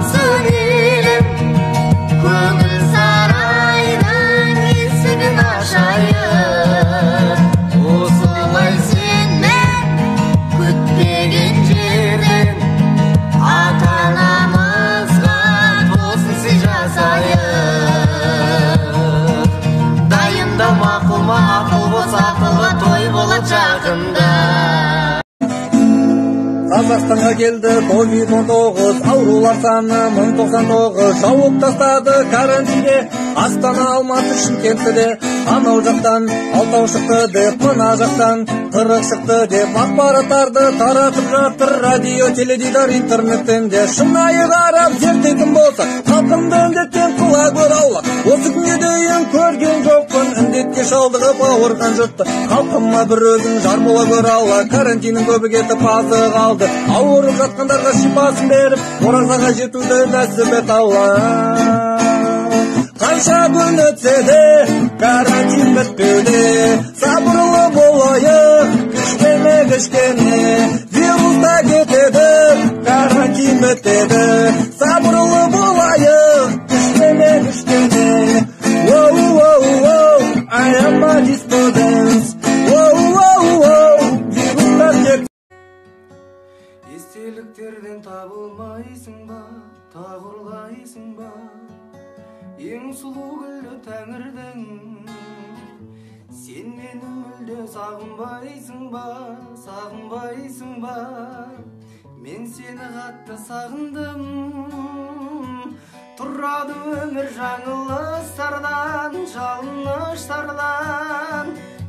Onsuz elim Көңіл сарайдың есігін ашайын Осылай сенмен күтпеген жерден Ата-анамызға тосын сый жасайын Дайындау мақұл ма ақыл болса ақылға той болады жақында Қазақстанға келді COVID-19 аурулар саны 1099 жауып тастады карантинге Астана, Алматы, Шымкентте анау жақтан алтау шықты деп мына жақтан қырық шықты деп ақпараттарды таратып жатыр радио, теледидар, интернеттен де шынайы қарап зерттейтін болсақ халқымды індеттен құла көр Алла осы күнге дейін көрген жоқпын індетке шалдығып ауырған жұртты халқыма бір өзің жар бола көр Алла карантиннің көбі кетіп азы қалды ауырып жатқандарға шипасын беріп оразаға жетуді нәсіп ет Алла қанша күн өтсе де карантин бітпеуде сабырлы болайық кішкене вирус та кетеді карантин бітеді сабырлы болайық кішкене I am a distance вирустар тек естеліктерден табылмайсың ба тағырлайсың ба ең сұлу гүлі тәңірдің сен мені мүлде сағынбайсың ба мен сені қатты сағындым тұрады өмір жаңылыстардан жалыныштардан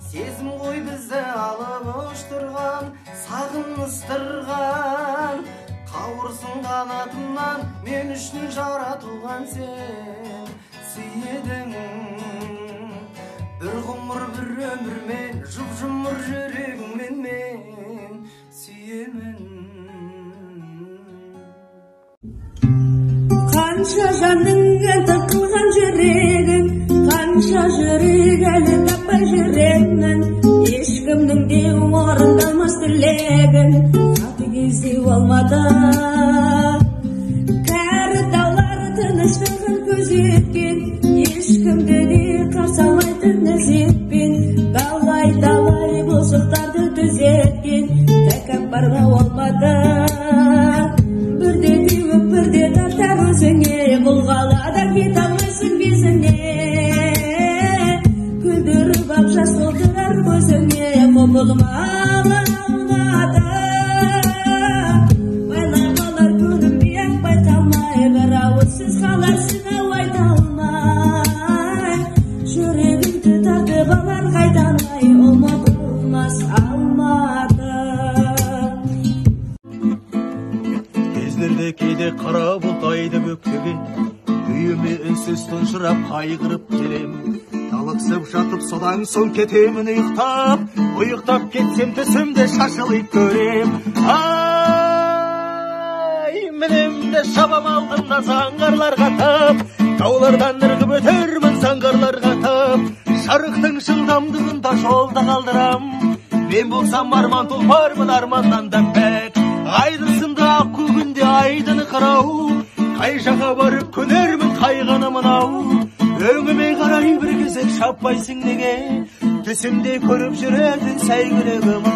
сезім ғой бізді алып ұштырған сағыныстырған қауырсын қанатымнан мен үшін жаратылған сен сүйедің бір ғұмыр бір өмірмен жұп-жұмыр жүрегіңмен мен сүйемін қанша жаның тықылған жүрегің қанша жүрек әлі таппай жүремін ешкімнің де орындалмас тілегін қатыгездеу алмады кәрі таулар тыныштығын көзеткен ешкімді де қарсы алмайтын ізетпен талай бұлшықтарды түзеткен тәкаппарға болмады бірде теуіп бірде тартар өзіңе бұл қалада кете алмайсың безіне күлдіріп ақ жас толтырар көзіңе құбылмаған алматы байламалар көрінбей ақ байқалмай бір ауыз сөз қаларсың ау айта алмай жүрегіңді тартып алар қайдан ай ұмытылмас алматы кездерде кейде қара бұлтайды бөктеген үйіме үнсіз тұнжырап қайғырып келем талықсып жатып содан соң кетемін ұйықтап кетсем түсімде шашылып көрем ай мінемде шабам алдымда заңғарлар қатып таулардан ырғып өтермін заңғарларға тап жарықтың жылдамдығында жолда қалдырам мен болсам арман тұлпармын арманнан да бәк айдың сынды аққу күнде айдыны қырау қай жаққа барып көнермін қайғаны мынау өңіме қарай бір кезек шаппайсың неге түсімде көріп жүретін сәйгүлігім